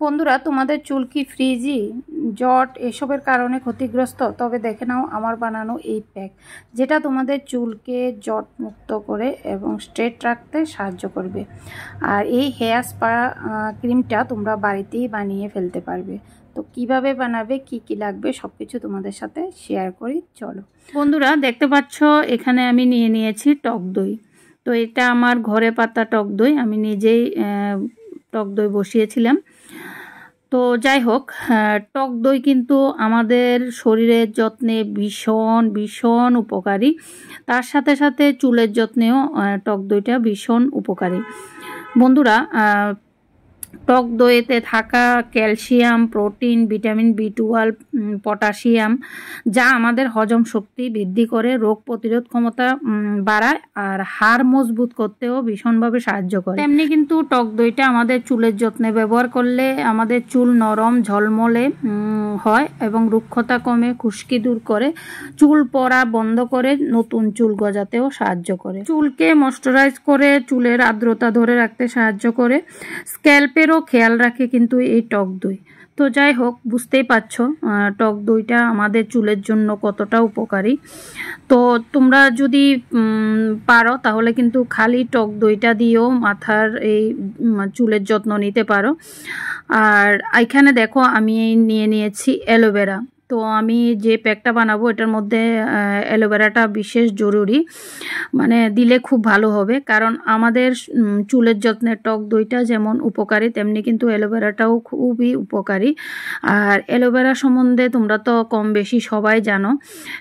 বন্ধুরা, তোমাদের চুল কি ফ্রিজি, জট এসবের কারণে ক্ষতিগ্রস্ত? তবে দেখে নাও আমার বানানো এই প্যাক, যেটা তোমাদের চুলকে জট মুক্ত করে এবং স্ট্রেট রাখতে সাহায্য করবে। আর এই হেয়ার স্পা ক্রিমটা তোমরা বাড়িতেই বানিয়ে ফেলতে পারবে। তো কিভাবে বানাবে, কি কি লাগবে, সব কিছু তোমাদের সাথে শেয়ার করি, চলো। বন্ধুরা, দেখতে পাচ্ছ এখানে আমি নিয়ে নিয়েছি টক দই। তো এটা আমার ঘরে পাতা টক দই, আমি নিজেই টক দই বসিয়েছিলাম। তো যাই হোক, টক দই কিন্তু আমাদের শরীরের যত্নে ভীষণ ভীষণ উপকারী। তার সাথে সাথে চুলের যত্নেও টক দইটা ভীষণ উপকারী। বন্ধুরা, টক দইতে থাকা ক্যালসিয়াম, প্রোটিন, ভিটামিন বি12, পটাশিয়াম, যা আমাদের হজম শক্তি বৃদ্ধি করে, রোগ প্রতিরোধ ক্ষমতা বাড়ায় আর হাড় মজবুত করতেও ভীষণভাবে সাহায্য করে। তেমনি কিন্তু টক দইটা আমাদের চুলের যত্নে ব্যবহার করলে আমাদের চুল নরম ঝলমলে হয় এবং রুক্ষতা কমে, খুশকি দূর করে, চুল পড়া বন্ধ করে, নতুন চুল গজাতেও সাহায্য করে। চুলকে ময়শ্চারাইজ করে, চুলের আর্দ্রতা ধরে রাখতে সাহায্য করে, স্ক্যাল্পেরও খেয়াল রাখে কিন্তু এই টক দই। তো যাই হোক, বুঝতেই পারছো টক দইটা আমাদের চুলের জন্য কতটা উপকারী। তো তোমরা যদি পারো তাহলে কিন্তু খালি টক দইটা দিয়েও মাথার এই চুলের যত্ন নিতে পারো। আর এখানে দেখো আমি নিয়ে নিয়েছি অ্যালোভেরা। তো আমি যে প্যাকটা বানাবো এটার মধ্যে অ্যালোভেরাটা বিশেষ জরুরি, মানে দিলে খুব ভালো হবে। কারণ আমাদের চুলের যত্নে টক দইটা যেমন উপকারী, তেমনি কিন্তু অ্যালোভেরাটাও খুবই উপকারী। আর অ্যালোভেরা সম্বন্ধে তোমরা তো কম বেশি সবাই জানো।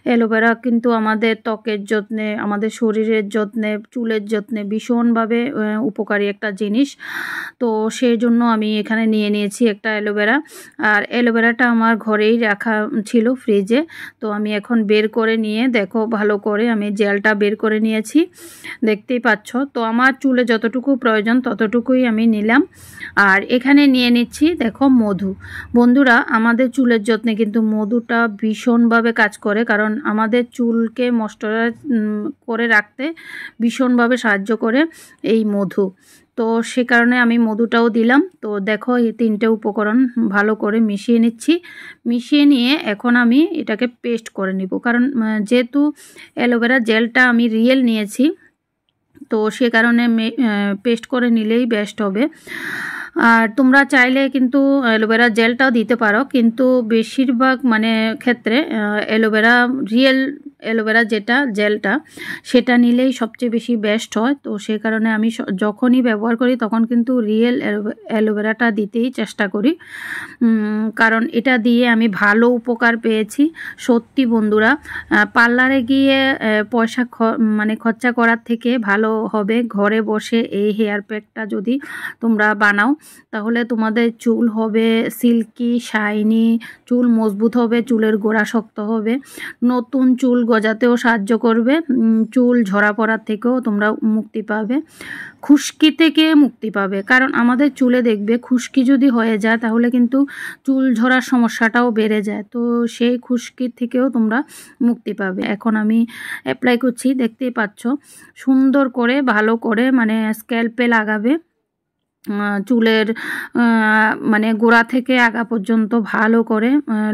অ্যালোভেরা কিন্তু আমাদের ত্বকের যত্নে, আমাদের শরীরের যত্নে, চুলের যত্নে ভীষণভাবে উপকারী একটা জিনিস। তো সেই জন্য আমি এখানে নিয়ে নিয়েছি একটা অ্যালোভেরা। আর অ্যালোভেরাটা আমার ঘরেই রাখা ছিল ফ্রিজে। তো আমি এখন বের করে নিয়ে দেখো, ভালো করে আমি জেলটা বের করে নিয়েছি, দেখতেই পাচ্ছ। তো আমার চুলে যতটুকু প্রয়োজন ততটুকুই আমি নিলাম। আর এখানে নিয়ে নিচ্ছি দেখো মধু। বন্ধুরা, আমাদের চুলের যত্নে কিন্তু মধুটা ভীষণভাবে কাজ করে, কারণ আমাদের চুলকে ময়শ্চারাইজ করে রাখতে ভীষণভাবে সাহায্য করে এই মধু। তো সে কারণে আমি মধুটাও দিলাম। তো দেখো, এই তিনটে উপকরণ ভালো করে মিশিয়ে নিচ্ছি। মিশিয়ে নিয়ে এখন আমি এটাকে পেস্ট করে নিব, কারণ যেহেতু অ্যালোভেরা জেলটা আমি রিয়েল নিয়েছি, তো সে কারণে পেস্ট করে নিলেই বেস্ট হবে। আর তোমরা চাইলে কিন্তু অ্যালোভেরা জেলটাও দিতে পারো, কিন্তু বেশিরভাগ ক্ষেত্রে অ্যালোভেরা রিয়েল অ্যালোভেরা যেটা জেলটা, সেটা নিলেই সবচেয়ে বেশি বেস্ট হয়। তো সে কারণে আমি যখনই ব্যবহার করি তখন কিন্তু রিয়েল অ্যালোভেরাটা দিতেই চেষ্টা করি, কারণ এটা দিয়ে আমি ভালো উপকার পেয়েছি। সত্যি বন্ধুরা, পার্লারে গিয়ে পয়সা খরচা করার থেকে ভালো হবে ঘরে বসে এই হেয়ার প্যাকটা যদি তোমরা বানাও, তাহলে তোমাদের চুল হবে সিল্কি শাইনি, চুল মজবুত হবে, চুলের গোড়া শক্ত হবে, নতুন চুল গজাতেও সাহায্য করবে, চুল ঝরা পড়ার থেকেও তোমরা মুক্তি পাবে, খুশকি থেকে মুক্তি পাবে। কারণ আমাদের চুলে দেখবে খুশকি যদি হয়ে যায় তাহলে কিন্তু চুল ঝরার সমস্যাটাও বেড়ে যায়। তো সেই খুশকির থেকেও তোমরা মুক্তি পাবে। এখন আমি অ্যাপ্লাই করছি, দেখতেই পাচ্ছ, সুন্দর করে ভালো করে স্ক্যাল্পে লাগাবে, চুলের গোড়া থেকে আগা পর্যন্ত ভালো করে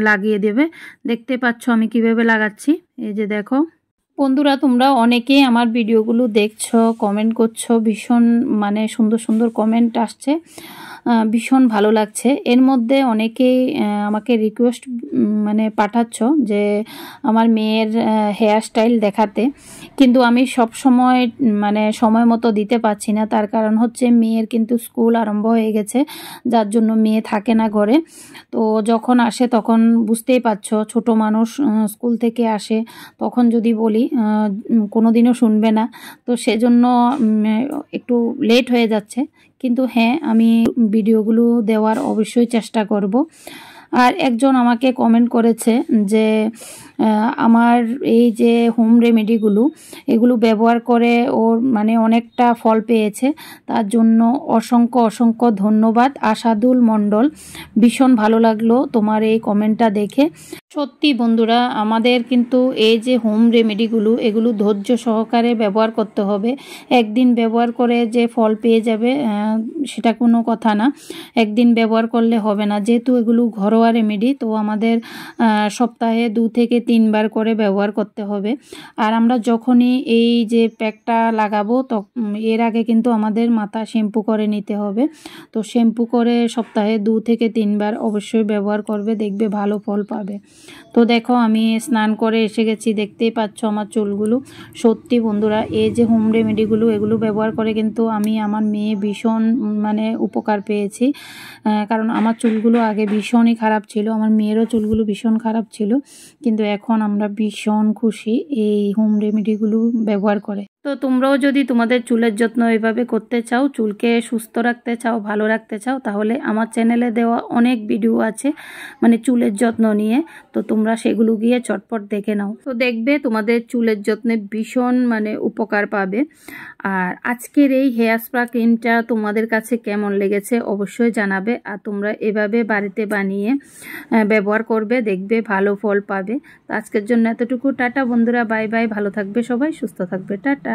লাগিয়ে দেবে। দেখতে পাচ্ছ আমি কিভাবে লাগাচ্ছি, এই যে দেখো। বন্ধুরা, তোমরা অনেকেই আমার ভিডিওগুলো দেখছো, কমেন্ট করছো, ভীষণ সুন্দর সুন্দর কমেন্ট আসছে, ভীষণ ভালো লাগছে। এর মধ্যে অনেকেই আমাকে রিকোয়েস্ট পাঠাচ্ছ যে আমার মেয়ের হেয়ার স্টাইল দেখাতে, কিন্তু আমি সব সময় সময় মতো দিতে পারছি না। তার কারণ হচ্ছে মেয়ের কিন্তু স্কুল আরম্ভ হয়ে গেছে, যার জন্য মেয়ে থাকে না ঘরে। তো যখন আসে তখন বুঝতেই পারছো, ছোট মানুষ স্কুল থেকে আসে, তখন যদি বলি কোনো দিনও শুনবে না। তো সেজন্য একটু লেট হয়ে যাচ্ছে, কিন্তু হ্যাঁ, আমি ভিডিওগুলো দেওয়ার অবশ্যই চেষ্টা করব। আর একজন আমাকে কমেন্ট করেছে যে আমার এই যে হোম রেমেডিগুলো, এগুলো ব্যবহার করে ওর অনেকটা ফল পেয়েছে। তার জন্য অসংখ্য অসংখ্য ধন্যবাদ আশাদুল মণ্ডল। ভীষণ ভালো লাগলো তোমার এই কমেন্টটা দেখে। সত্যি বন্ধুরা, আমাদের কিন্তু এই যে হোম রেমেডিগুলো এগুলো ধৈর্য সহকারে ব্যবহার করতে হবে। একদিন ব্যবহার করে যে ফল পেয়ে যাবে সেটা কোনো কথা না। একদিন ব্যবহার করলে হবে না, যেহেতু এগুলো ঘরোয়া রেমেডি, তো আমাদের সপ্তাহে 2 থেকে 3 বার করে ব্যবহার করতে হবে। আর আমরা যখনই এই যে প্যাকটা লাগাবো এর আগে কিন্তু আমাদের মাথা শ্যাম্পু করে নিতে হবে। তো শ্যাম্পু করে সপ্তাহে 2 থেকে 3 বার অবশ্যই ব্যবহার করবে, দেখবে ভালো ফল পাবে। তো দেখো আমি স্নান করে এসে গেছি, দেখতেই পাচ্ছ আমার চুলগুলো। সত্যি বন্ধুরা, এই যে হোম রেমেডিগুলো এগুলো ব্যবহার করে কিন্তু আমি আমার মেয়ে ভীষণ মানে উপকার পেয়েছি। কারণ আমার চুলগুলো আগে ভীষণই খারাপ ছিল, আমার মেয়েরও চুলগুলো ভীষণ খারাপ ছিল, কিন্তু এখন আমরা ভীষণ খুশি এই হোম রেমেডিগুলো ব্যবহার করে। তো তোমরাও যদি তোমাদের চুলের যত্ন এভাবে করতে চাও, চুলকে সুস্থ রাখতে চাও, ভালো রাখতে চাও, তাহলে আমার চ্যানেলে দেওয়া অনেক ভিডিও আছে মানে চুলের যত্ন নিয়ে, তো তোমরা সেগুলো গিয়ে চটপট দেখে নাও। তো দেখবে তোমাদের চুলের যত্নে ভীষণ মানে উপকার পাবে। আর আজকের এই হেয়ার স্পা ক্রিমটা তোমাদের কাছে কেমন লেগেছে অবশ্যই জানাবে। আর তোমরা এভাবে বাড়িতে বানিয়ে ব্যবহার করবে, দেখবে ভালো ফল পাবে। তো আজকের জন্য এতটুকু, টাটা বন্ধুরা, বাই বাই, ভালো থাকবে সবাই, সুস্থ থাকবে, টাটা।